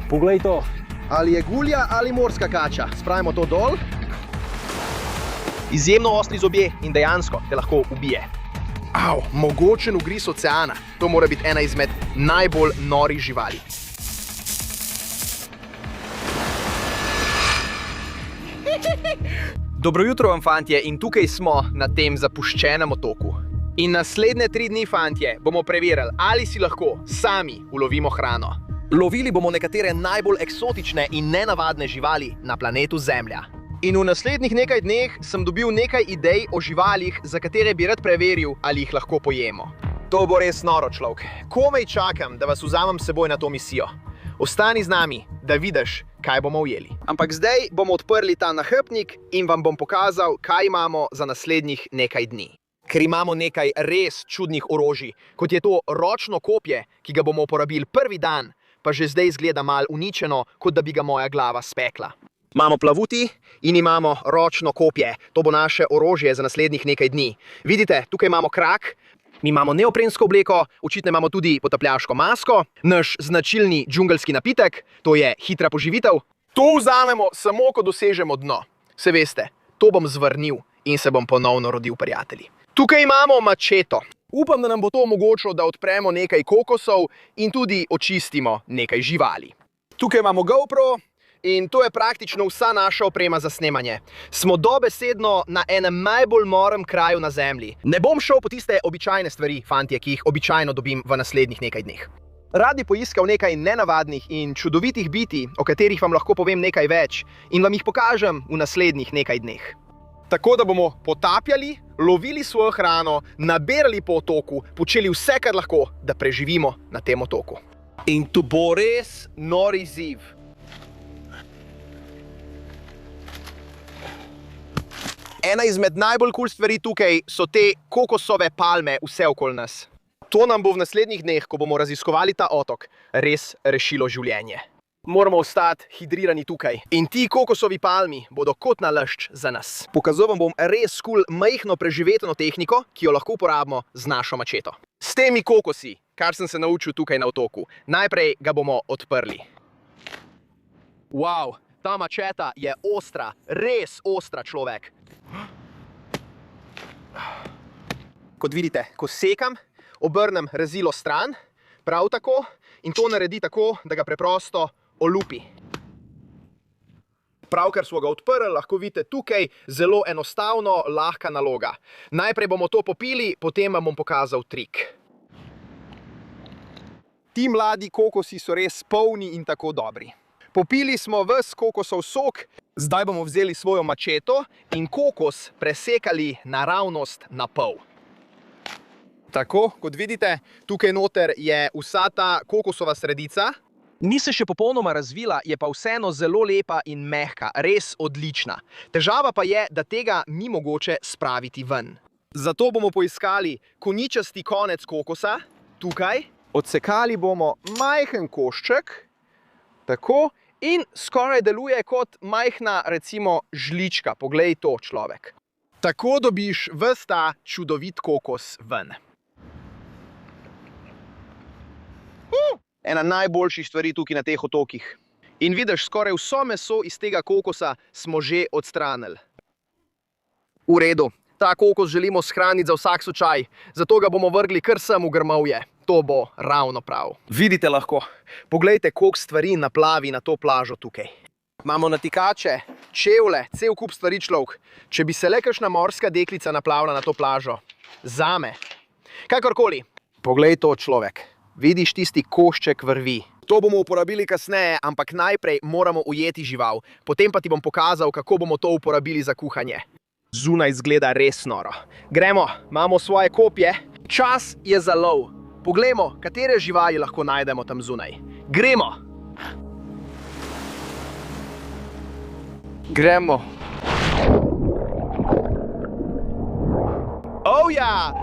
Poglej to. Ali je gulja ali morska kača. Spravimo to dol. Izjemno ostri zobje in dejansko te lahko ubije. Au, mogočen ugriz oceana. To mora biti ena izmed najbolj norih živali. Dobro jutro vam, fantje, in tukaj smo na tem zapuščenem otoku. In naslednje 3 dni, fantje, bomo preverili, ali si lahko sami ulovimo hrano. Lovili bomo nekatere najbolj eksotične in nenavadne živali na planetu Zemlja. In v naslednjih nekaj dneh sem dobil nekaj idej o živalih, za katere bi rad preveril, ali jih lahko pojemo. To bo res noro, človek. Komaj čakam, da vas vzamem s seboj na to misijo. Ostani z nami, da vidiš, kaj bomo ujeli. Ampak zdaj bomo odprli ta nahrbtnik in vam bom pokazal, kaj imamo za naslednjih nekaj dni. Ker imamo nekaj res čudnih orožij, kot je to ročno kopje, ki ga bomo uporabili prvi dan, pa že zdaj izgleda malo uničeno, kot da bi ga moja glava spekla. Imamo plavuti in imamo ročno kopje. To bo naše orožje za naslednjih nekaj dni. Vidite, tukaj imamo krak, mi imamo neoprensko obleko, očitno imamo tudi potapljaško masko, naš značilni džungelski napitek, to je hitra poživitev. To vzamemo samo, ko dosežemo dno. Se veste, to bom zvrnil in se bom ponovno rodil, prijatelji. Tukaj imamo mačeto. Upam, da nam bo to omogočilo, da odpremo nekaj kokosov in tudi očistimo nekaj živali. Tukaj imamo GoPro in to je praktično vsa naša oprema za snemanje. Smo dobesedno na enem najbolj norem kraju na Zemlji. Ne bom šel po tiste običajne stvari, fantje, ki jih običajno dobim v naslednjih nekaj dneh. Rad bi poiskal nekaj nenavadnih in čudovitih bitij, o katerih vam lahko povem nekaj več in vam jih pokažem v naslednjih nekaj dneh. Tako da bomo potapljali, lovili svojo hrano, nabirali po otoku, počeli vse, kar lahko, da preživimo na tem otoku. In to bo res nor izziv. Ena izmed najbolj kul stvari tukaj so te kokosove palme vse okoli nas. To nam bo v naslednjih dneh, ko bomo raziskovali ta otok, res rešilo življenje. Moramo ostati hidrirani tukaj. In ti kokosovi palmi bodo kot nalašč za nas. Pokazal vam bom res kul majhno preživetno tehniko, ki jo lahko uporabimo z našo mačeto. S temi kokosi, kar sem se naučil tukaj na otoku, najprej ga bomo odprli. Wow, ta mačeta je ostra, res ostra, človek. Kot vidite, ko sekam, obrnem rezilo stran, prav tako, in to naredi tako, da ga preprosto olupi. Pravkar smo ga odprli, lahko vidite tukaj, zelo enostavno, lahka naloga. Najprej bomo to popili, potem vam bom pokazal trik. Ti mladi kokosi so res polni in tako dobri. Popili smo ves kokosov sok, zdaj bomo vzeli svojo mačeto in kokos presekali naravnost na pol. Tako, kot vidite, tukaj noter je vsa ta kokosova sredica. Ni se še popolnoma razvila, je pa vseeno zelo lepa in mehka, res odlična. Težava pa je, da tega ni mogoče spraviti ven. Zato bomo poiskali koničasti konec kokosa, tukaj. Odsekali bomo majhen košček, tako, in skoraj deluje kot majhna, recimo, žlička. Poglej to, človek. Tako dobiš ves ta čudovit kokos ven. Ena najboljših stvari tukaj na teh otokih. In vidiš, skoraj vso meso iz tega kokosa smo že odstranili. V redu, ta kokos želimo shraniti za vsak slučaj, zato ga bomo vrgli kar sem v grmovje. To bo ravno prav. Vidite lahko, poglejte, koliko stvari naplavi na to plažo tukaj. Imamo natikače, čevlje, cel kup stvari, človek. Če bi se le kakšna morska deklica naplavila na to plažo. Zame. Kakorkoli. Poglej to, človek. Vidiš tisti košček vrvi. To bomo uporabili kasneje, ampak najprej moramo ujeti žival. Potem pa ti bom pokazal, kako bomo to uporabili za kuhanje. Zunaj izgleda res noro. Gremo, imamo svoje kopje. Čas je za lov. Poglejmo, katere živali lahko najdemo tam zunaj. Gremo! Gremo. Oh ja!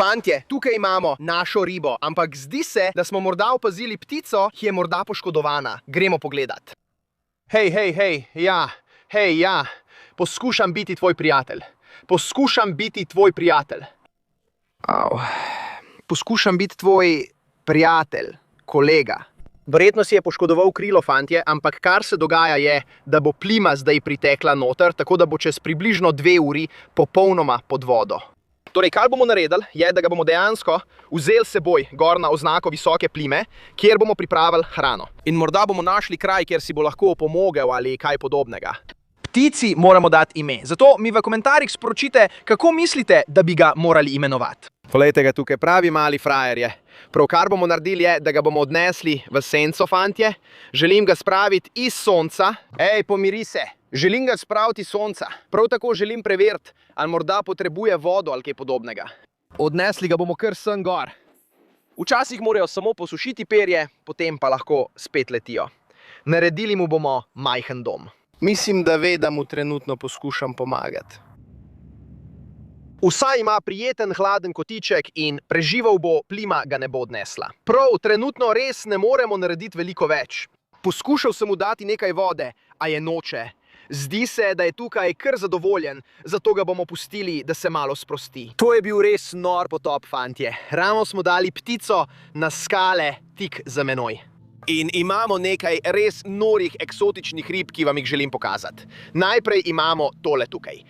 Fantje, tukaj imamo našo ribo, ampak zdi se, da smo morda opazili ptico, ki je morda poškodovana. Gremo pogledat. Hej, ja, poskušam biti tvoj prijatelj. Poskušam biti tvoj prijatelj, kolega. Verjetno si je poškodoval krilo, fantje, ampak kar se dogaja je, da bo plima zdaj pritekla noter, tako da bo čez približno 2 uri popolnoma pod vodo. Torej, kar bomo naredili, je, da ga bomo dejansko vzeli seboj gor na oznako visoke plime, kjer bomo pripravili hrano. In morda bomo našli kraj, kjer si bo lahko opomogel ali kaj podobnega. Ptici moramo dati ime, zato mi v komentarjih sporočite, kako mislite, da bi ga morali imenovati. Poglejte ga tukaj, pravi mali frajer je. Prav kar bomo naredili je, da ga bomo odnesli v senco, fantje. Želim ga spraviti iz sonca. Ej, pomiri se. Želim ga spraviti iz sonca. Prav tako želim preveriti, ali morda potrebuje vodo ali kaj podobnega. Odnesli ga bomo kar sem gor. Včasih morajo samo posušiti perje, potem pa lahko spet letijo. Naredili mu bomo majhen dom. Mislim, da ve, da mu trenutno poskušam pomagati. Vsaj ima prijeten hladen kotiček in preživel bo, plima ga ne bo odnesla. Prav, trenutno res ne moremo narediti veliko več. Poskušal sem mu dati nekaj vode, a je noče. Zdi se, da je tukaj kar zadovoljen, zato ga bomo pustili, da se malo sprosti. To je bil res nor potop, fantje. Ravno smo dali ptico na skale tik za menoj. In imamo nekaj res norih eksotičnih rib, ki vam jih želim pokazati. Najprej imamo tole tukaj.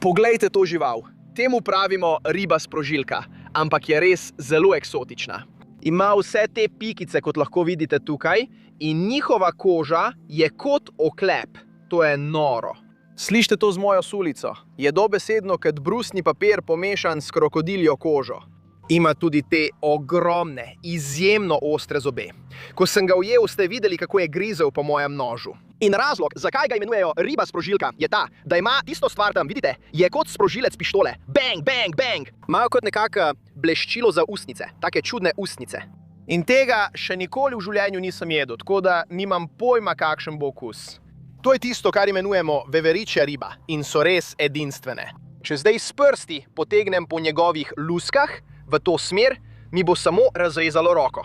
Poglejte to žival. Temu pravimo riba sprožilka, ampak je res zelo eksotična. Ima vse te pikice, kot lahko vidite tukaj, in njihova koža je kot oklep. To je noro. Slište to z mojo sulico? Je dobesedno kot brusni papir pomešan s krokodiljo kožo. Ima tudi te ogromne, izjemno ostre zobe. Ko sem ga ujel, ste videli, kako je grizel po mojem nožu. In razlog, zakaj ga imenujejo riba sprožilka, je ta, da ima tisto stvar tam, vidite, je kot sprožilec pištole. Bang, bang, bang! Imajo kot nekako bleščilo za ustnice, take čudne ustnice. In tega še nikoli v življenju nisem jedel, tako da nimam pojma, kakšen bo okus. To je tisto, kar imenujemo veveričja riba in so res edinstvene. Če zdaj s prsti potegnem po njegovih luskah v to smer, mi bo samo razrezalo roko.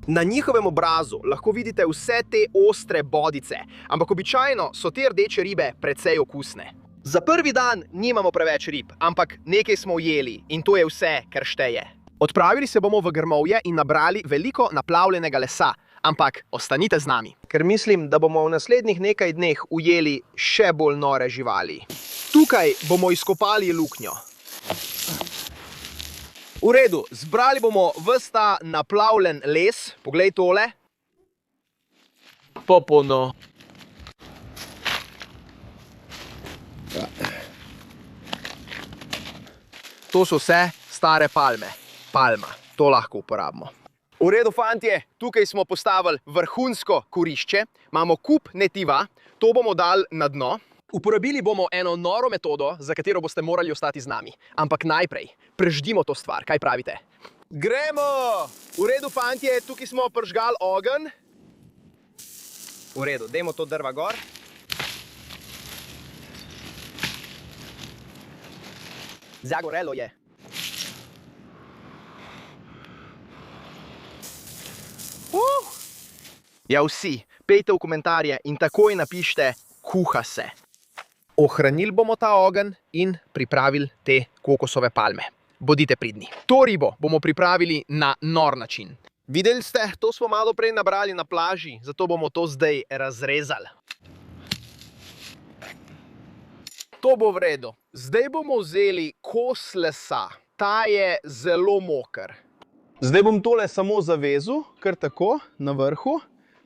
Na njihovem obrazu lahko vidite vse te ostre bodice, ampak običajno so te rdeče ribe precej okusne. Za prvi dan nimamo preveč rib, ampak nekaj smo ujeli in to je vse, kar šteje. Odpravili se bomo v grmovje in nabrali veliko naplavljenega lesa, ampak ostanite z nami, ker mislim, da bomo v naslednjih nekaj dneh ujeli še bolj nore živali. Tukaj bomo izkopali luknjo. V redu, zbrali bomo ves ta naplavljen les. Poglej tole. Popono. To so vse stare palme. Palma, to lahko uporabimo. V redu, fantje, tukaj smo postavili vrhunsko kurišče. Imamo kup netiva, to bomo dali na dno. Uporabili bomo eno noro metodo, za katero boste morali ostati z nami. Ampak najprej, preždimo to stvar, kaj pravite? Gremo! V redu, fantje, tukaj smo pržgali ogenj. V redu, dajmo to drva gor. Zagorelo je. Ja, vsi, pejte v komentarje in takoj napišite, kuha se. Ohranili bomo ta ogenj in pripravili te kokosove palme. Bodite pridni. To ribo bomo pripravili na nor način. Videli ste, to smo malo prej nabrali na plaži, zato bomo to zdaj razrezali. To bo v redu. Zdaj bomo vzeli kos lesa. Ta je zelo moker. Zdaj bom tole samo zavezal, kar tako, na vrhu.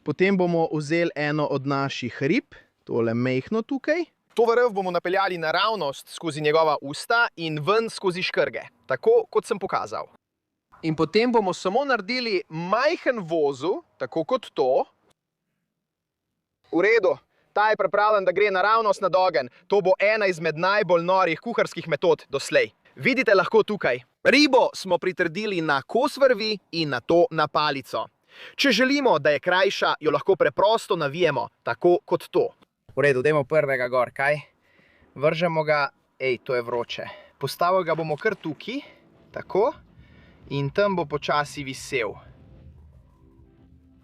Potem bomo vzeli eno od naših rib, tole mehno tukaj. To vrv bomo napeljali naravnost skozi njegova usta in ven skozi škrge, tako kot sem pokazal. In potem bomo samo naredili majhen vozu, tako kot to. V redu, ta je pripravljen, da gre naravnost na ogenj. To bo ena izmed najbolj norih kuharskih metod doslej. Vidite lahko tukaj. Ribo smo pritrdili na kos vrvi in na to na palico. Če želimo, da je krajša, jo lahko preprosto navijemo, tako kot to. V redu, dajmo prvega gor, kaj? Vržemo ga, to je vroče. Postavili ga bomo kar tukaj, tako. In tam bo počasi visel.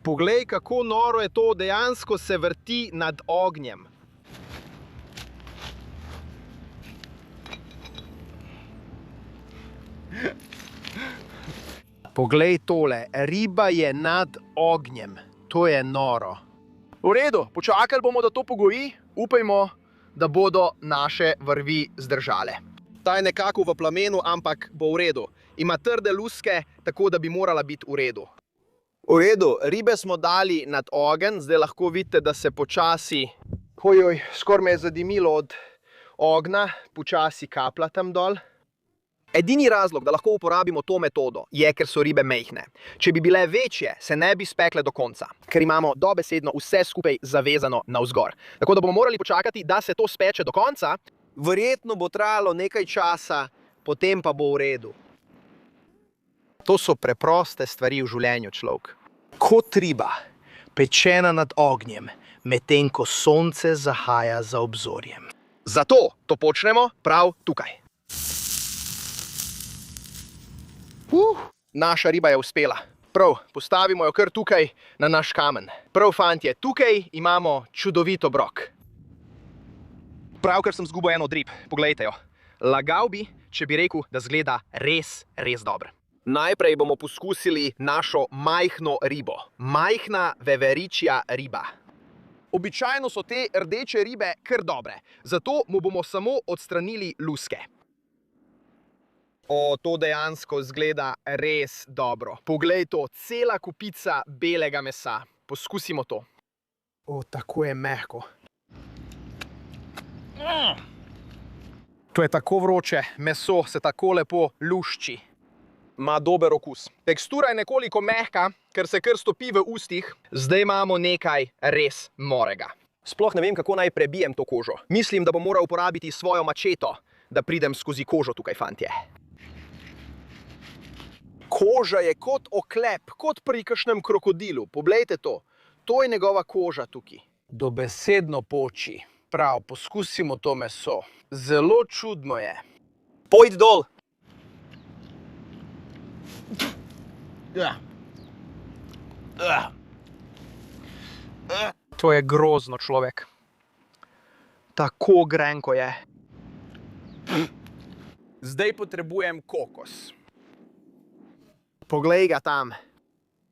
Poglej, kako noro je to, dejansko se vrti nad ognjem. Poglej tole, riba je nad ognjem. To je noro. V redu, počakali bomo, da to pogoji. Upajmo, da bodo naše vrvi zdržale. Ta je nekako v plamenu, ampak bo v redu. Ima trde luske, tako da bi morala biti v redu. V redu, ribe smo dali nad ogenj, zdaj lahko vidite, da se počasi, skoraj me je zadimilo od ognja, počasi kaplja tam dol. Edini razlog, da lahko uporabimo to metodo, je, ker so ribe majhne. Če bi bile večje, se ne bi spekle do konca, ker imamo dobesedno vse skupaj zavezano navzgor. Tako da bomo morali počakati, da se to speče do konca. Verjetno bo trajalo nekaj časa, potem pa bo v redu. To so preproste stvari v življenju, človek. Kot riba, pečena nad ognjem, medtem ko sonce zahaja za obzorjem. Zato to počnemo prav tukaj. Naša riba je uspela. Prav, postavimo jo kar tukaj na naš kamen. Prav, fantje, tukaj imamo čudovit obrok. Pravkar sem zgubil eno rib, poglejte jo. Lagal bi, če bi rekel, da zgleda res, res dobro. Najprej bomo poskusili našo majhno ribo. Majhna veveričja riba. Običajno so te rdeče ribe kar dobre, zato mu bomo samo odstranili luske. O, to dejansko zgleda res dobro. Poglej to, cela kupica belega mesa. Poskusimo to. O, tako je mehko. To je tako vroče, meso se tako lepo lušči. Ma dober okus. Tekstura je nekoliko mehka, ker se kar stopi v ustih. Zdaj imamo nekaj res morega. Sploh ne vem, kako naj prebijem to kožo. Mislim, da bom moral uporabiti svojo mačeto, da pridem skozi kožo tukaj, fantje. Koža je kot oklep, kot pri kakšnem krokodilu. Poglejte to. To je njegova koža tukaj. Dobesedno poči. Prav, poskusimo to meso. Zelo čudno je. Pojdi dol. To je grozno, človek. Tako grenko je. Zdaj potrebujem kokos. Poglej ga tam.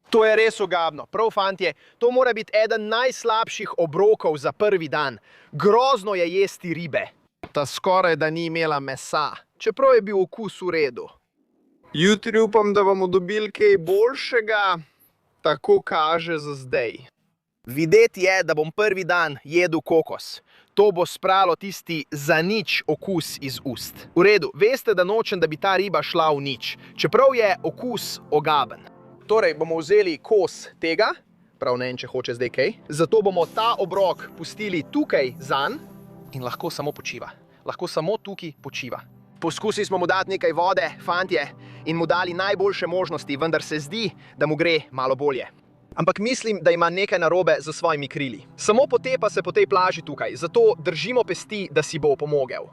To je res ogabno. Prav, fantje, to mora biti eden najslabših obrokov za prvi dan. Grozno je jesti ribe. Ta skoraj da ni imela mesa, čeprav je bil okus v redu. Jutri upam, da bomo dobili kaj boljšega, tako kaže za zdaj. Videti je, da bom prvi dan jedel kokos. To bo spralo tisti zanič okus iz ust. V redu, veste, da nočem, da bi ta riba šla v nič, čeprav je okus ogaben. Torej, bomo vzeli kos tega, prav ne vem, če hoče zdaj kaj, zato bomo ta obrok pustili tukaj zanj in lahko samo počiva. Lahko samo tukaj počiva. Poskusili smo mu dati nekaj vode, fantje, in mu dali najboljše možnosti, vendar se zdi, da mu gre malo bolje. Ampak mislim, da ima nekaj narobe z svojimi krili. Samo potepa se po tej plaži tukaj, zato držimo pesti, da si bo opomogel.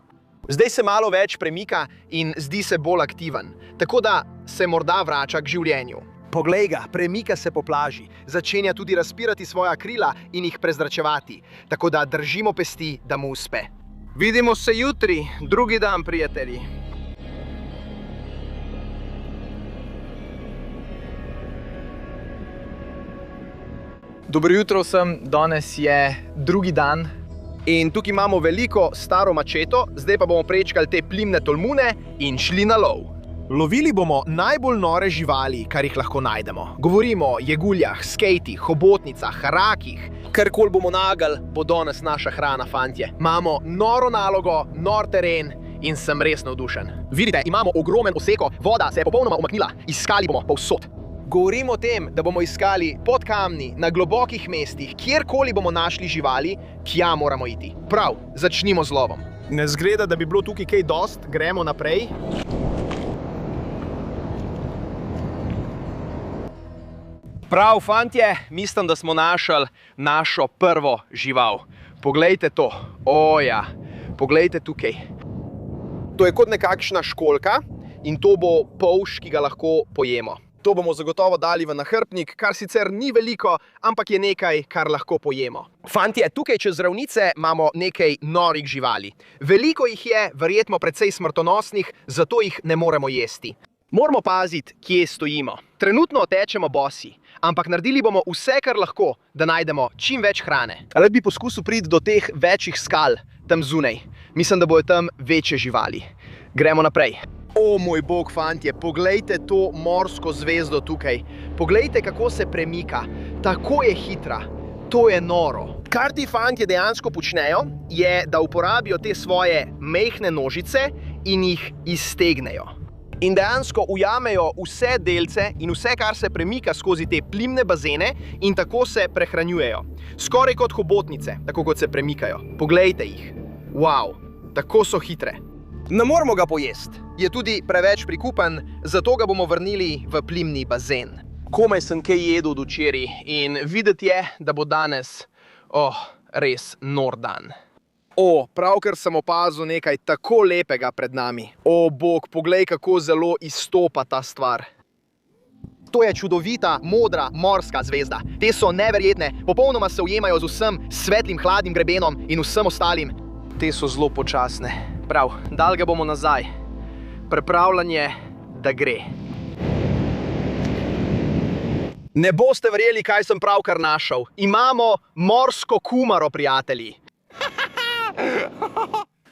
Zdaj se malo več premika in zdi se bolj aktiven, tako da se morda vrača k življenju. Poglej ga, premika se po plaži, začenja tudi razpirati svoja krila in jih prezračevati, tako da držimo pesti, da mu uspe. Vidimo se jutri, drugi dan, prijatelji. Dobro jutro vsem, danes je drugi dan in tukaj imamo veliko staro mačeto, zdaj pa bomo prečkali te plimne tolmune in šli na lov. Lovili bomo najbolj nore živali, kar jih lahko najdemo. Govorimo o jeguljah, skejtih, hobotnicah, rakih. Karkoli bomo nagali, bo danes naša hrana, fantje. Imamo noro nalogo, nor teren in sem res navdušen. Vidite, imamo ogromen oseko, voda se je popolnoma umaknila, iskali bomo povsod. Govorimo o tem, da bomo iskali pod kamni, na globokih mestih, kjerkoli bomo našli živali, kja moramo iti. Prav, začnimo z lovom. Ne zgleda, da bi bilo tukaj kaj dost, gremo naprej. Prav, fantje, mislim, da smo našli našo prvo žival. Poglejte to. O ja, poglejte tukaj. To je kot nekakšna školjka in to bo polž, ki ga lahko pojemo. To bomo zagotovo dali v nahrbtnik, kar sicer ni veliko, ampak je nekaj, kar lahko pojemo. Fantje, tukaj čez ravnice imamo nekaj norih živali. Veliko jih je, verjetno precej smrtonosnih, zato jih ne moremo jesti. Moramo paziti, kje stojimo. Trenutno tečemo bosi, ampak naredili bomo vse, kar lahko, da najdemo čim več hrane. Rad bi poskusil priti do teh večjih skal tam zunaj. Mislim, da bojo tam večje živali. Gremo naprej. O moj bog, fantje, poglejte to morsko zvezdo tukaj. Poglejte, kako se premika. Tako je hitra. To je noro. Kar ti fantje dejansko počnejo, je, da uporabijo te svoje majhne nožice in jih iztegnejo. In dejansko ujamejo vse delce in vse, kar se premika skozi te plimne bazene in tako se prehranjujejo. Skoraj kot hobotnice, tako kot se premikajo. Poglejte jih. Wow, tako so hitre. Ne moramo ga pojesti. Je tudi preveč prikupen, zato ga bomo vrnili v plimni bazen. Komaj sem kaj jedel od včeraj in videti je, da bo danes, res nor dan. Pravkar sem opazil nekaj tako lepega pred nami. Bog, poglej, kako zelo izstopa ta stvar. To je čudovita, modra, morska zvezda. Te so neverjetne, popolnoma se ujemajo z vsem svetlim, hladnim grebenom in vsem ostalim. Te so zelo počasne. Prav, dal ga bomo nazaj. Pripravljanje, da gre. Ne boste verjeli, kaj sem pravkar našel. Imamo morsko kumaro, prijatelji.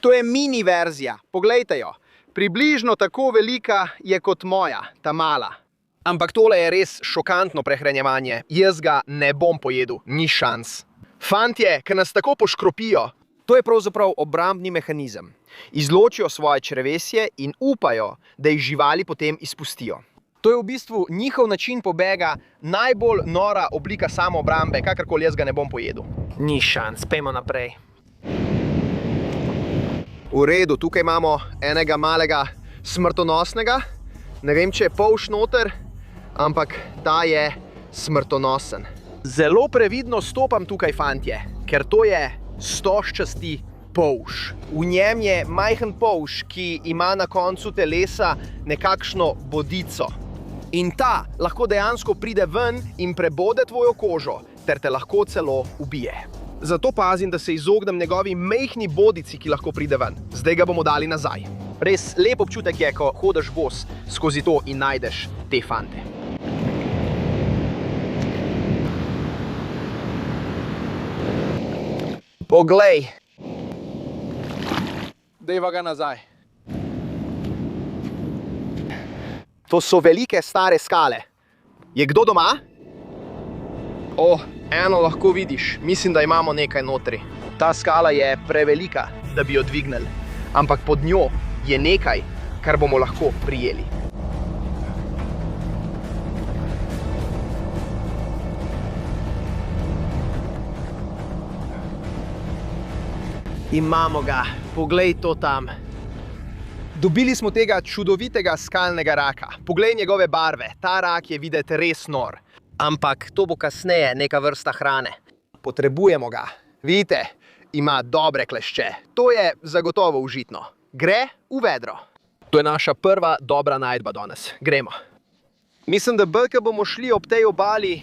To je mini verzija, poglejte jo. Približno tako velika je kot moja, ta mala. Ampak tole je res šokantno prehranjevanje. Jaz ga ne bom pojedel, ni šans. Fantje, ki nas tako poškropijo, to je pravzaprav obrambni mehanizem. Izločijo svoje črevesje in upajo, da jih živali potem izpustijo. To je v bistvu njihov način pobega, najbolj nora oblika samoobrambe, kakorkoli jaz ga ne bom pojedel. Ni šans, pejmo naprej. V redu, tukaj imamo enega malega smrtonosnega. Ne vem, če je polž noter, ampak ta je smrtonosen. Zelo previdno stopam tukaj, fantje, ker to je stožčasti polž. V njem je majhen polž, ki ima na koncu telesa nekakšno bodico. In ta lahko dejansko pride ven in prebode tvojo kožo, ter te lahko celo ubije. Zato pazim, da se izognem njegovi majhni bodici, ki lahko pride ven. Zdaj ga bomo dali nazaj. Res lep občutek je, ko hodiš bos skozi to in najdeš te fante. Poglej. Dejva ga nazaj. To so velike stare skale. Je kdo doma? Eno lahko vidiš. Mislim, da imamo nekaj notri. Ta skala je prevelika, da bi jo dvignili. Ampak pod njo je nekaj, kar bomo lahko prijeli. Imamo ga. Poglej to tam. Dobili smo tega čudovitega skalnega raka. Poglej njegove barve. Ta rak je videti res nor. Ampak to bo kasneje neka vrsta hrane. Potrebujemo ga. Vidite, ima dobre klešče. To je zagotovo užitno. Gre v vedro. To je naša prva dobra najdba danes. Gremo. Mislim, da bolj, ko bomo šli ob tej obali,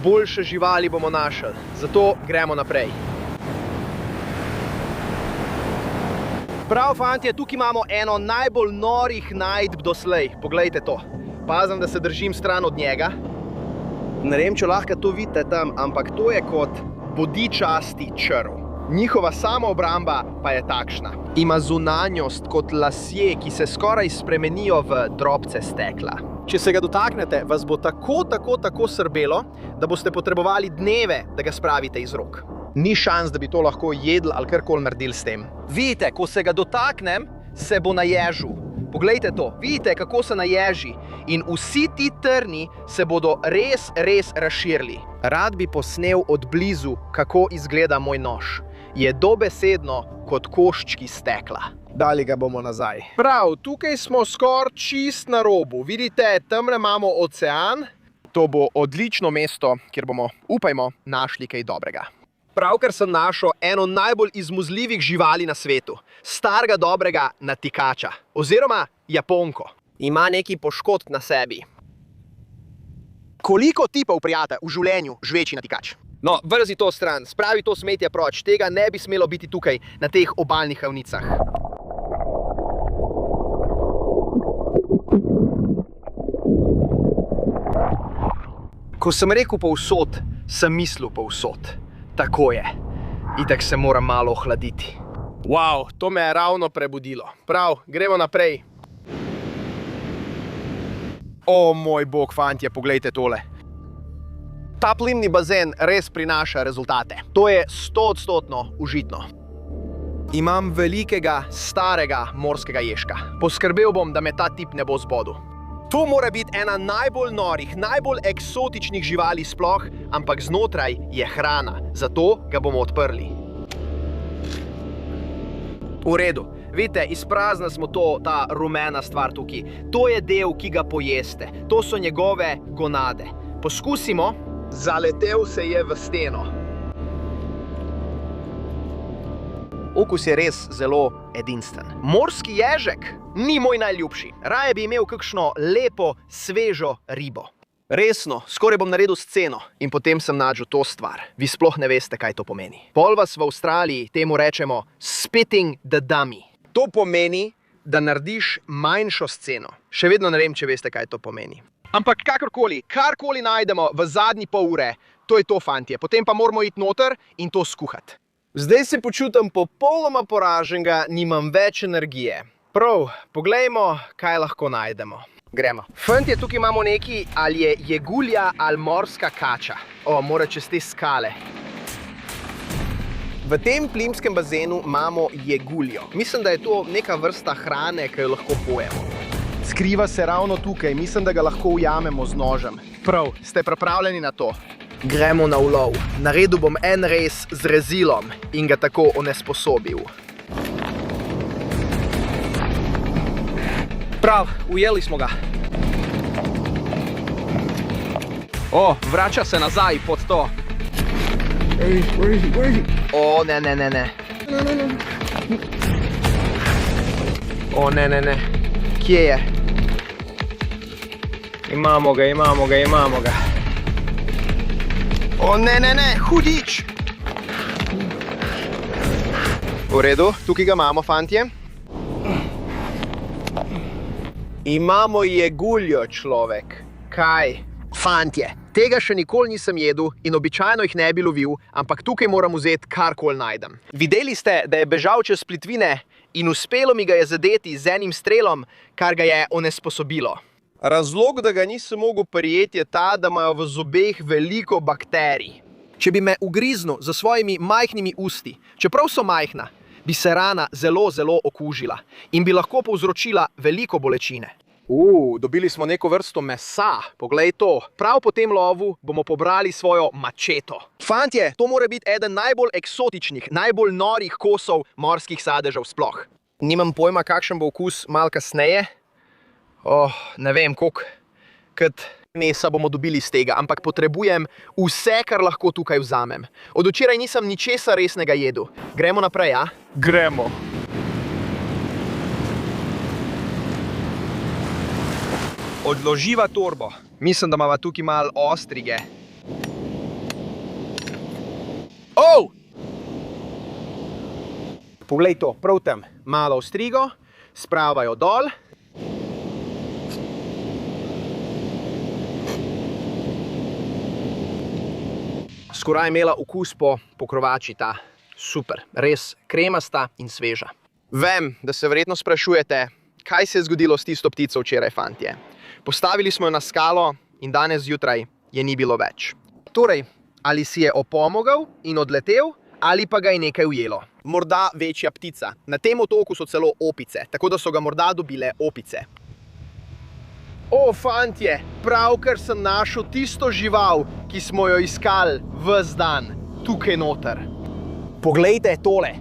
boljše živali bomo našli. Zato gremo naprej. Prav, fantje, tukaj imamo eno najbolj norih najdb doslej. Poglejte to. Pazim, da se držim stran od njega. Ne vem, če lahko to vidite tam, ampak to je kot bodičasti črv. Njihova samoobramba pa je takšna. Ima zunanjost kot lasje, ki se skoraj spremenijo v drobce stekla. Če se ga dotaknete, vas bo tako srbelo, da boste potrebovali dneve, da ga spravite iz rok. Ni šans, da bi to lahko jedli ali karkoli naredili s tem. Vidite, ko se ga dotaknem, se bo naježil. Poglejte to, vidite, kako se naježi. In vsi ti trni se bodo res razširili. Rad bi posnel od blizu, kako izgleda moj nož. Je dobesedno kot koščki stekla. Dali ga bomo nazaj. Prav, tukaj smo skoraj čist na robu. Vidite, tamle imamo ocean. To bo odlično mesto, kjer bomo, upajmo, našli kaj dobrega. Pravkar sem našel eno najbolj izmuzljivih živali na svetu. Starega dobrega natikača. Oziroma japonko. Ima neki poškodb na sebi. Koliko tipov, prijatelj, v življenju žveči natikač? No, vrzi to stran, spravi to smetje proč, tega ne bi smelo biti tukaj, na teh obalnih ravnicah. Ko sem rekel povsod, sem mislil povsod. Tako je. Itak se moram malo ohladiti. Wow, to me je ravno prebudilo. Prav, gremo naprej. O moj bog, fantje, poglejte tole. Ta plimni bazen res prinaša rezultate. To je 100% užitno. Imam velikega, starega morskega ježka. Poskrbel bom, da me ta tip ne bo zbodel. To mora biti ena najbolj norih, najbolj eksotičnih živali sploh, ampak znotraj je hrana, zato ga bomo odprli. V redu. Vidite, izprazna smo ta rumena stvar tukaj. To je del, ki ga pojeste. To so njegove gonade. Poskusimo. Zaletel se je v steno. Okus je res zelo edinstven. Morski ježek ni moj najljubši. Raje bi imel kakšno lepo, svežo ribo. Resno, skoraj bom naredil sceno in potem sem našel to stvar. Vi sploh ne veste, kaj to pomeni. Pol vas v Avstraliji temu rečemo spitting the dummy. To pomeni, da narediš manjšo sceno. Še vedno ne vem, če veste, kaj to pomeni. Ampak karkoli najdemo v zadnji pol ure, to je to, fantje. Potem pa moramo iti noter in to skuhati. Zdaj se počutim popolnoma poraženega, nimam več energije. Prav, poglejmo, kaj lahko najdemo. Gremo. Fantje, tukaj imamo neki, ali je jegulja ali morska kača. O, mora čez te skale. V tem plimskem bazenu imamo jeguljo. Mislim, da je to neka vrsta hrane, ki jo lahko pojemo. Skriva se ravno tukaj, mislim, da ga lahko ujamemo z nožem. Prav, ste pripravljeni na to? Gremo na ulov. Naredil bom en rez z rezilom in ga tako onesposobil. Prav, ujeli smo ga. O, vrača se nazaj pod to. O, ne. O, ne. Kje je? Imamo ga. O, ne, hudič! V redu, tukaj ga imamo, fantje. Imamo jeguljo, človek. Kaj? Fantje, tega še nikoli nisem jedel in običajno jih ne bi lovil, ampak tukaj moram vzeti karkoli najdem. Videli ste, da je bežal čez plitvine in uspelo mi ga je zadeti z enim strelom, kar ga je onesposobilo. Razlog, da ga nisem mogel prijeti, je ta, da imajo v zobeh veliko bakterij. Če bi me ugriznil za svojimi majhnimi usti, čeprav so majhna, bi se rana zelo okužila in bi lahko povzročila veliko bolečine. Dobili smo neko vrsto mesa, poglej to. Prav po tem lovu bomo pobrali svojo mačeto. Fantje, to mora biti eden najbolj eksotičnih, najbolj norih kosov morskih sadežev sploh. Nimam pojma, kakšen bo okus malo kasneje. Ne vem, koliko mesa bomo dobili iz tega, ampak potrebujem vse, kar lahko tukaj vzamem. Od včeraj nisem ničesar resnega jedel. Gremo naprej, ja? Gremo. Odloživa torbo. Mislim, da imava tukaj malo ostrige. Poglej to, prav tam. Malo ostrigo, spravajo dol. Skoraj imela okus po pokrovači ta. Super, res kremasta in sveža. Vem, da se verjetno sprašujete, kaj se je zgodilo s tisto ptico včeraj, fantje. Postavili smo jo na skalo in danes zjutraj je ni bilo več. Torej, ali si je opomogal in odletel, ali pa ga je nekaj ujelo. Morda večja ptica. Na tem otoku so celo opice, tako da so ga morda dobile opice. O, fantje, pravkar sem našel tisto žival, ki smo jo iskali ves dan, tukaj noter. Poglejte tole.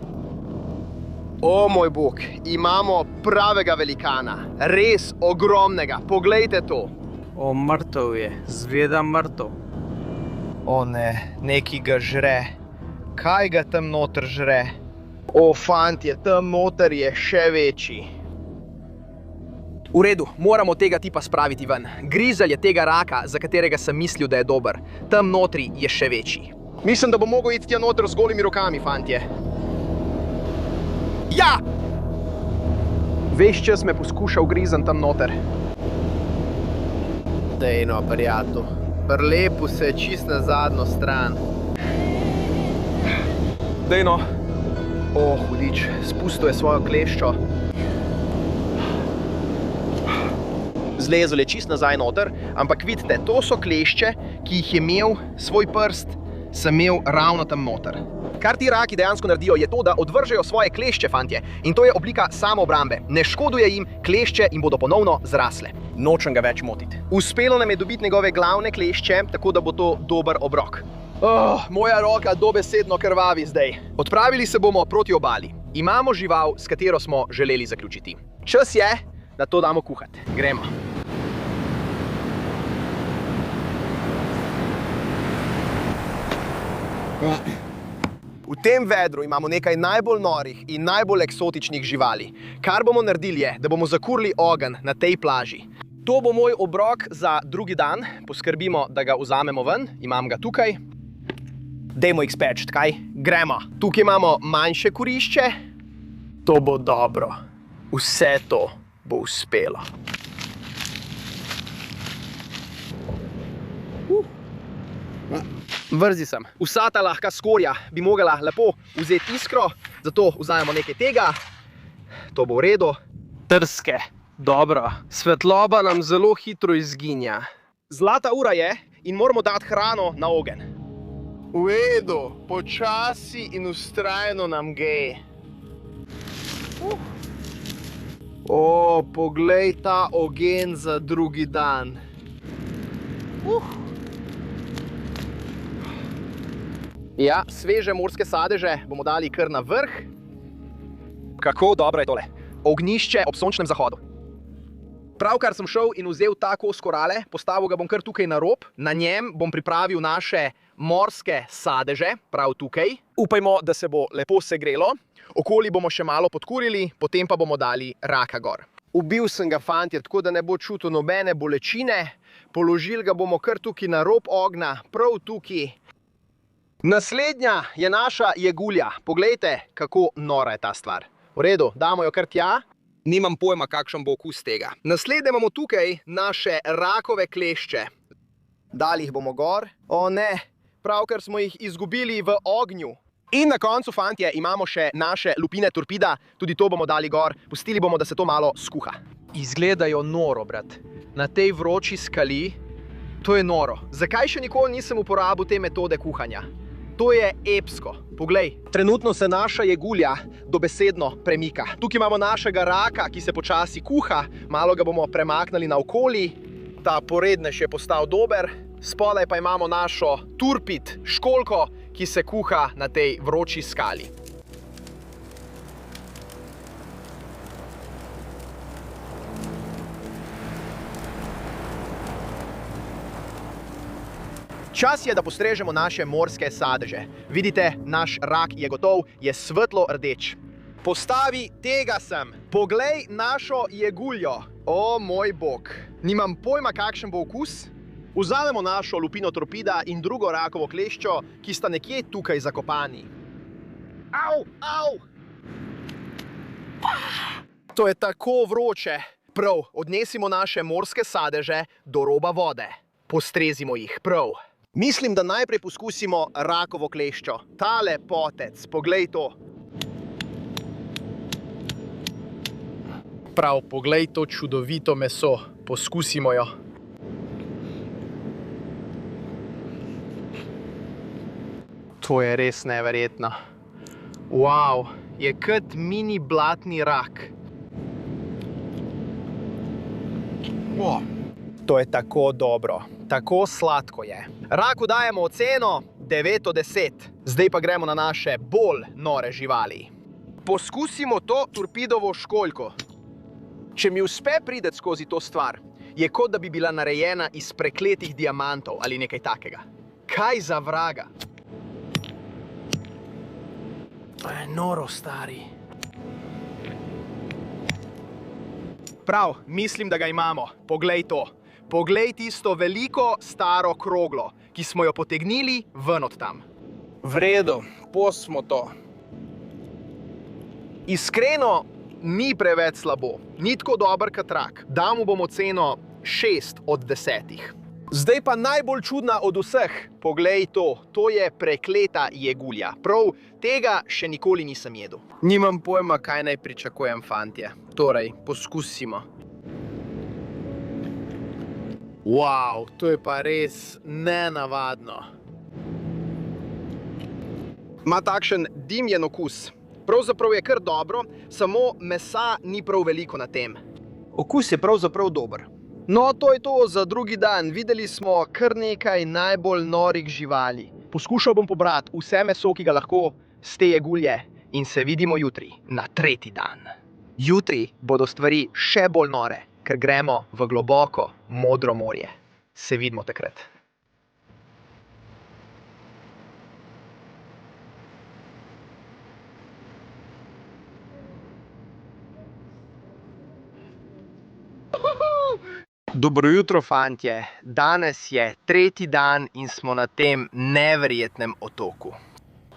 O, moj bog, imamo pravega velikana, res ogromnega, poglejte to. O, mrtev je, zgleda mrtev. O ne, neki ga žre. Kaj ga tam noter žre? O, fantje, tam noter je še večji. V redu, moramo tega tipa spraviti ven. Grizel je tega raka, za katerega sem mislil, da je dober. Tam notri je še večji. Mislim, da bo mogel iti tja noter z golimi rokami, fantje. Ja! Veš čas me poskušal grizen tam noter. Dejno, prijatelj. Prlepu se je čist na zadnjo stran. Dejno. O, hudič, spustil je svojo kleščo. Zlezel je čist nazaj noter, ampak vidite, to so klešče, ki jih je imel svoj prst, sem imel ravno tam noter. Kar ti raki dejansko naredijo, je to, da odvržejo svoje klešče, fantje. In to je oblika samoobrambe. Ne škoduje jim, klešče jim bodo ponovno zrasle. Nočem ga več motiti. Uspelo nam je dobiti njegove glavne klešče, tako da bo to dober obrok. Moja roka dobesedno krvavi zdaj. Odpravili se bomo proti obali. Imamo žival, s katero smo želeli zaključiti. Čas je, da to damo kuhati. Gremo. V tem vedru imamo nekaj najbolj norih in najbolj eksotičnih živali. Kar bomo naredili je, da bomo zakurili ogenj na tej plaži. To bo moj obrok za drugi dan. Poskrbimo, da ga vzamemo ven. Imam ga tukaj. Dajmo jih speč, kaj? Gremo. Tukaj imamo manjše kurišče. To bo dobro. Vse to bo uspelo. Vrzi sem. Vsa ta lahka skorja bi mogla lepo vzeti iskro, zato vzajemo nekaj tega. To bo v redu. Trske. Dobro. Svetloba nam zelo hitro izginja. Zlata ura je in moramo dati hrano na ogenj. V redu, počasi in vztrajno nam gre. O, poglej ta ogenj za drugi dan. Ja, sveže morske sadeže bomo dali kar na vrh. Kako dobro je tole. Ognjišče ob sončnem zahodu. Pravkar sem šel in vzel ta kos korale, postavil ga bom kar tukaj na rob. Na njem bom pripravil naše morske sadeže, prav tukaj. Upajmo, da se bo lepo segrelo. Okoli bomo še malo podkurili, potem pa bomo dali raka gor. Ubil sem ga, fantje, tako da ne bo čutil nobene bolečine. Položili ga bomo kar tukaj na rob ognja, prav tukaj. Naslednja je naša jegulja. Poglejte, kako nora je ta stvar. V redu, damo jo kar tja. Nimam pojma, kakšen bo okus tega. Naslednje imamo tukaj naše rakove klešče. Dali jih bomo gor. O ne, pravkar smo jih izgubili v ognju. In na koncu, fantje, imamo še naše lupine torpida. Tudi to bomo dali gor. Pustili bomo, da se to malo skuha. Izgledajo noro, brat. Na tej vroči skali. To je noro. Zakaj še nikoli nisem uporabil te metode kuhanja? To je epsko. Poglej, trenutno se naša jegulja dobesedno premika. Tukaj imamo našega raka, ki se počasi kuha. Malo ga bomo premaknili naokoli. Ta porednež je postal dober. Spodaj pa imamo našo turpid, školjko, ki se kuha na tej vroči skali. Čas je, da postrežemo naše morske sadeže. Vidite, naš rak je gotov, je svetlo rdeč. Postavi tega sem. Poglej našo jeguljo. O, moj bog. Nimam pojma, kakšen bo okus. Vzamemo našo lupino torpida in drugo rakovo kleščo, ki sta nekje tukaj zakopani. Au, au! To je tako vroče. Prav, odnesimo naše morske sadeže do roba vode. Postrezimo jih, prav. Mislim, da najprej poskusimo rakovo kleščo. Tale potec, poglej to. Prav, poglej to čudovito meso. Poskusimo jo. To je res neverjetno. Wow, je kot mini blatni rak. Wow. To je tako dobro, tako sladko je. Raku dajemo oceno 9 od 10. Zdaj pa gremo na naše bolj nore živali. Poskusimo to turpidovo školjko. Če mi uspe priti skozi to stvar, je kot da bi bila narejena iz prekletih diamantov ali nekaj takega. Kaj za vraga? To je noro, stari. Prav, mislim, da ga imamo. Poglej to. Poglej tisto veliko staro kroglo, ki smo jo potegnili ven od tam. V redu, posmo to. Iskreno, ni preveč slabo. Ni tako dober kot rak. Dal mu bom oceno 6 od 10. Zdaj pa najbolj čudna od vseh. Poglej to. To je prekleta jegulja. Prav tega še nikoli nisem jedel. Nimam pojma, kaj naj pričakujem, fantje. Torej, poskusimo. Wow, to je pa res nenavadno. Ma takšen dimljen okus. Pravzaprav je kar dobro, samo mesa ni prav veliko na tem. Okus je pravzaprav dober. No, to je to za drugi dan. Videli smo kar nekaj najbolj norih živali. Poskušal bom pobrati vse meso, ki ga lahko z te jegulje, in se vidimo jutri, na tretji dan. Jutri bodo stvari še bolj nore, ker gremo v globoko modro morje. Se vidimo takrat. Dobro jutro, fantje. Danes je tretji dan in smo na tem neverjetnem otoku.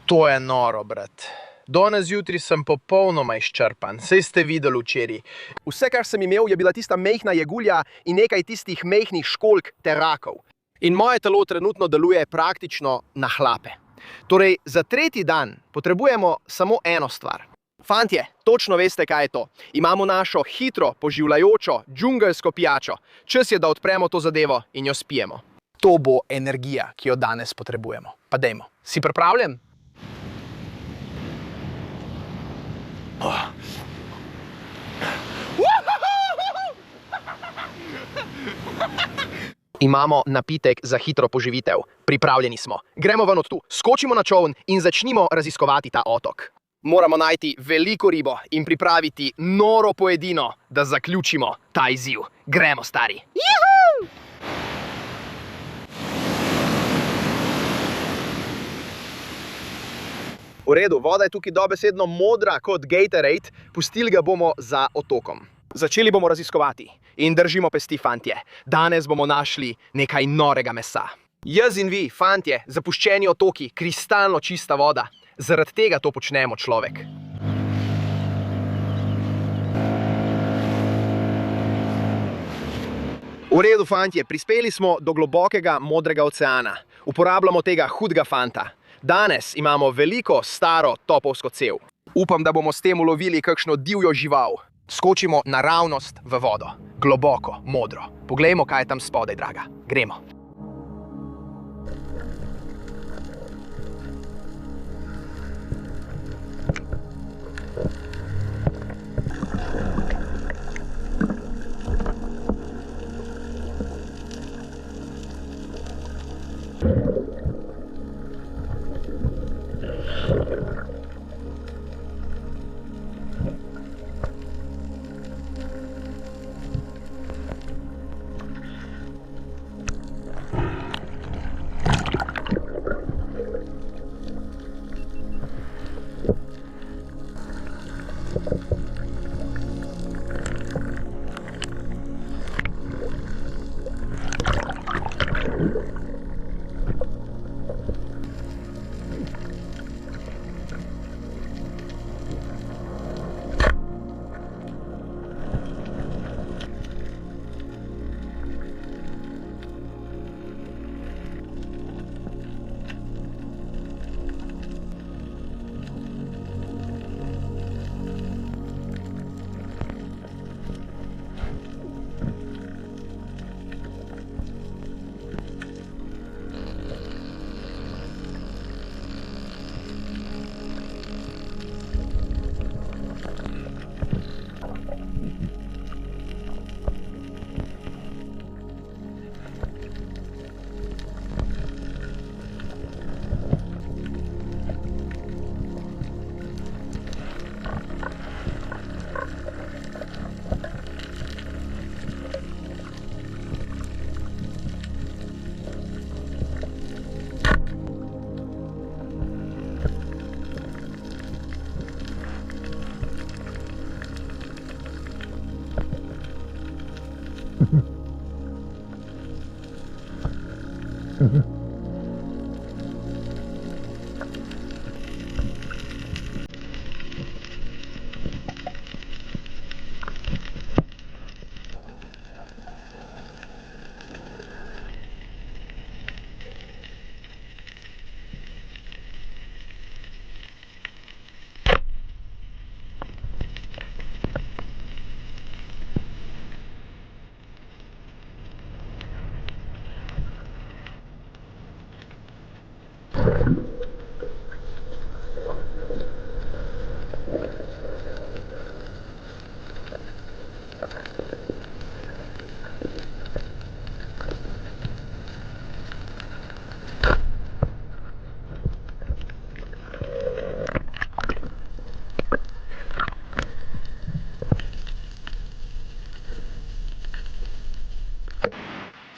To je noro, brat. Danes jutri sem popolnoma izčrpan, saj ste videli včeraj. Vse, kar sem imel, je bila tista mejhna jegulja in nekaj tistih mejhnih školjk ter rakov. In moje telo trenutno deluje praktično na hlape. Torej, za tretji dan potrebujemo samo eno stvar. Fantje, točno veste, kaj je to. Imamo našo hitro poživljajočo džungelsko pijačo. Čas je, da odpremo to zadevo in jo spijemo. To bo energija, ki jo danes potrebujemo. Pa dejmo. Si pripravljen? Imamo napitek za hitro poživitev. Pripravljeni smo. Gremo ven od tu, skočimo na čoln in začnimo raziskovati ta otok. Moramo najti veliko ribo in pripraviti noro pojedino, da zaključimo ta izziv. Gremo, stari! Juhu! V redu, voda je tukaj dobesedno modra kot Gatorade, pustili ga bomo za otokom. Začeli bomo raziskovati in držimo pesti, fantje. Danes bomo našli nekaj norega mesa. Jaz in vi, fantje, zapuščeni otoki, kristalno čista voda. Zaradi tega to počnemo, človek. V redu, fantje, prispeli smo do globokega modrega oceana. Uporabljamo tega hudega fanta. Danes imamo veliko staro topovsko cev. Upam, da bomo s tem ulovili kakšno divjo žival. Skočimo naravnost v vodo. Globoko, modro. Poglejmo, kaj je tam spodaj, draga. Gremo.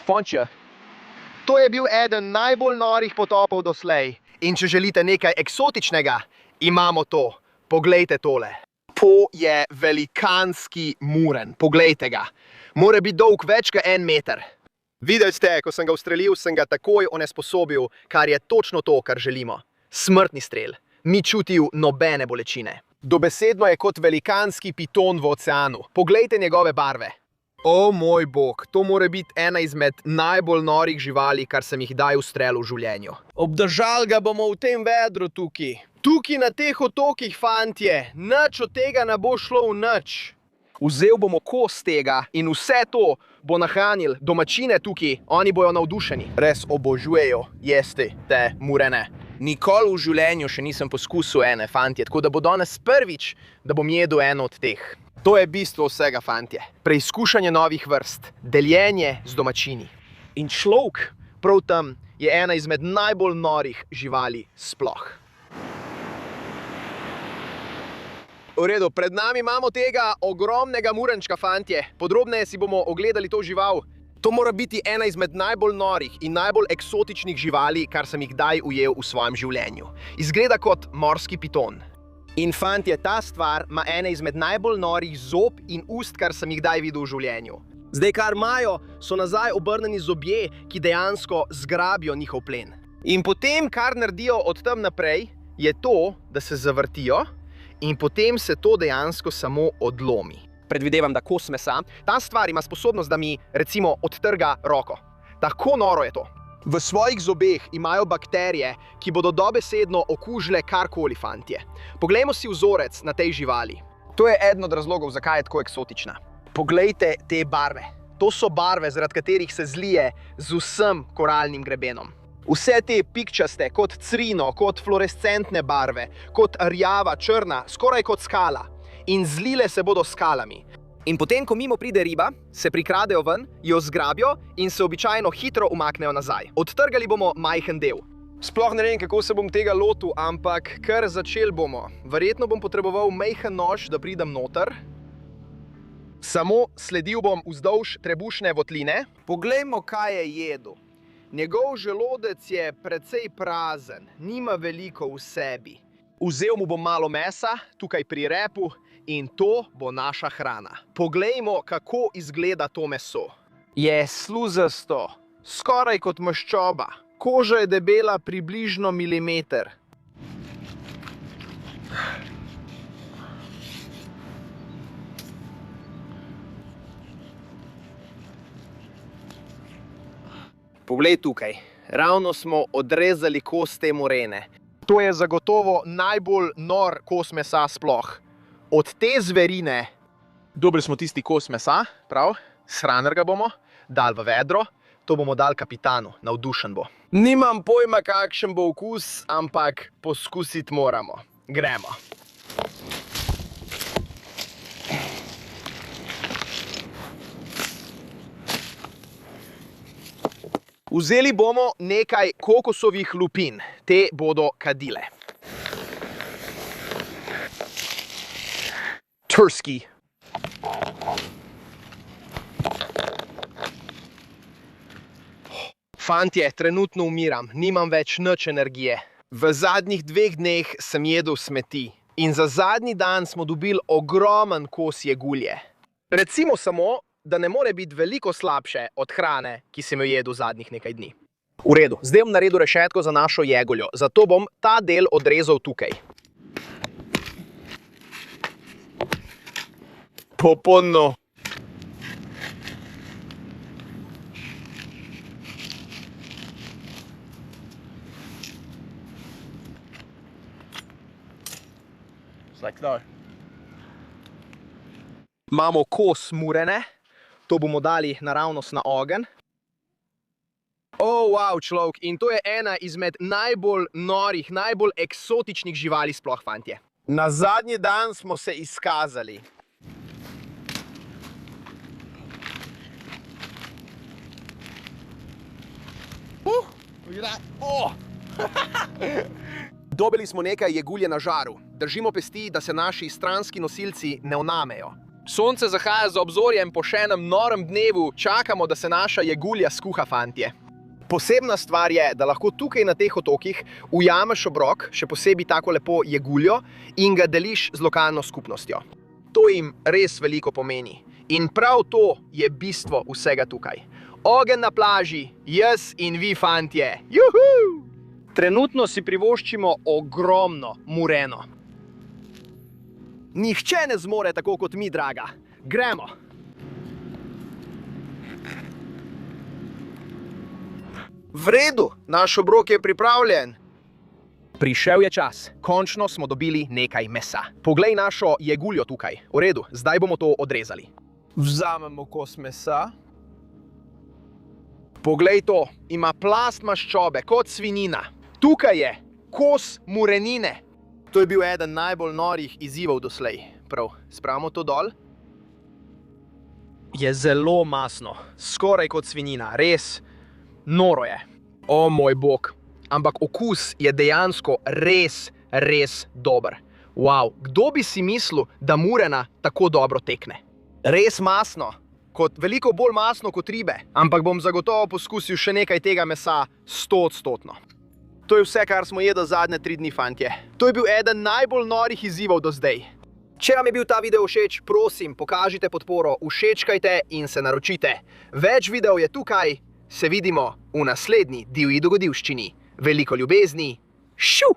Fantje, to je bil eden najbolj norih potopov doslej. In če želite nekaj eksotičnega, imamo to. Poglejte tole. To je velikanski muren. Poglejte ga. Mora biti dolg več kot 1 meter. Videli ste, ko sem ga ustrelil, sem ga takoj onesposobil, kar je točno to, kar želimo. Smrtni strel. Ni čutil nobene bolečine. Dobesedno je kot velikanski piton v oceanu. Poglejte njegove barve. O moj bog, to mora biti ena izmed najbolj norih živali, kar sem jih kdaj ustrelil v življenju. Obdržali ga bomo v tem vedru tukaj. Tukaj na teh otokih, fantje, nič od tega ne bo šlo v nič. Vzel bomo kos tega in vse to bo nahranil domačine tukaj, oni bojo navdušeni. Res obožujejo jesti te murene. Nikoli v življenju še nisem poskusil ene, fantje, tako da bo danes prvič, da bom jedel eno od teh. To je bistvo vsega, fantje. Preizkušanje novih vrst, deljenje z domačini. In človek, prav tam, je ena izmed najbolj norih živali sploh. V redu, pred nami imamo tega ogromnega murenčka, fantje. Podrobneje si bomo ogledali to žival. To mora biti ena izmed najbolj norih in najbolj eksotičnih živali, kar sem jih kdaj ujel v svojem življenju. Izgleda kot morski piton. In fantje, ta stvar ima ene izmed najbolj norih zob in ust, kar sem jih kdaj videl v življenju. Zdaj, kar imajo, so nazaj obrnjeni zobje, ki dejansko zgrabijo njihov plen. In potem, kar naredijo od tam naprej, je to, da se zavrtijo in potem se to dejansko samo odlomi. Predvidevam, da kos mesa, ta stvar ima sposobnost, da mi, recimo, odtrga roko. Tako noro je to. V svojih zobeh imajo bakterije, ki bodo dobesedno okužile karkoli, fantje. Poglejmo si vzorec na tej živali. To je eden od razlogov, zakaj je tako eksotična. Poglejte te barve. To so barve, zaradi katerih se zlije z vsem koralnim grebenom. Vse te pikčaste, kot crino, kot fluorescentne barve, kot rjava, črna, skoraj kot skala. In zlile se bodo skalami. In potem, ko mimo pride riba, se prikradejo ven, jo zgrabijo in se običajno hitro umaknejo nazaj. Odtrgali bomo majhen del. Sploh ne vem, kako se bom tega lotil, ampak kar začeli bomo. Verjetno bom potreboval majhen nož, da pridem noter. Samo sledil bom vzdolž trebušne votline. Poglejmo, kaj je jedel. Njegov želodec je precej prazen, nima veliko v sebi. Vzel mu bom malo mesa, tukaj pri repu, in to bo naša hrana. Poglejmo, kako izgleda to meso. Je sluzasto, skoraj kot maščoba. Koža je debela približno milimeter. Poglej tukaj, ravno smo odrezali kos te morene. To je zagotovo najbolj nor kos mesa sploh. Od te zverine dobili smo tisti kos mesa, prav? Shranili ga bomo, dali v vedro, to bomo dali kapitanu, navdušen bo. Nimam pojma, kakšen bo okus, ampak poskusiti moramo. Gremo. Vzeli bomo nekaj kokosovih lupin, te bodo kadile. Turski. Fantje, trenutno umiram, nimam več nič energije. V zadnjih 2 dneh sem jedel smeti in za zadnji dan smo dobili ogromen kos jegulje. Recimo samo, da ne more biti veliko slabše od hrane, ki sem jo jedel zadnjih nekaj dni. V redu, zdaj bom naredil rešetko za našo jeguljo, zato bom ta del odrezal tukaj. Popolno. Imamo kos murene, to bomo dali naravnost na ogenj. Wow, človek, in to je ena izmed najbolj norih, najbolj eksotičnih živali sploh, fantje. Na zadnji dan smo se izkazali. Dobili smo nekaj jegulje na žaru. Držimo pesti, da se naši stranski nosilci ne vnamejo. Sonce zahaja za obzorjem, po še enem norem dnevu čakamo, da se naša jegulja skuha, fantje. Posebna stvar je, da lahko tukaj na teh otokih ujameš obrok, še posebej tako lepo jeguljo, in ga deliš z lokalno skupnostjo. To jim res veliko pomeni. In prav to je bistvo vsega tukaj. Ogenj na plaži, jaz in vi, fantje. Juhu! Trenutno si privoščimo ogromno mureno. Nihče ne zmore tako kot mi, draga. Gremo! V redu, naš obrok je pripravljen. Prišel je čas. Končno smo dobili nekaj mesa. Poglej našo jeguljo tukaj. V redu, zdaj bomo to odrezali. Vzamemo kos mesa. Poglej to, ima plast maščobe kot svinjina. Tukaj je kos murenine. To je bil eden najbolj norih izzivov doslej. Prav, spravimo to dol. Je zelo masno, skoraj kot svinjina, res noro je. O moj bog, ampak okus je dejansko res, res dober. Wow, kdo bi si mislil, da murena tako dobro tekne? Res masno, veliko bolj masno kot ribe, ampak bom zagotovo poskusil še nekaj tega mesa 100%. To je vse, kar smo jedli zadnje 3 dni, fantje. To je bil eden najbolj norih izzivov do zdaj. Če vam je bil ta video všeč, prosim, pokažite podporo, všečkajte in se naročite. Več videov je tukaj, se vidimo v naslednji divji dogodivščini. Veliko ljubezni, šu!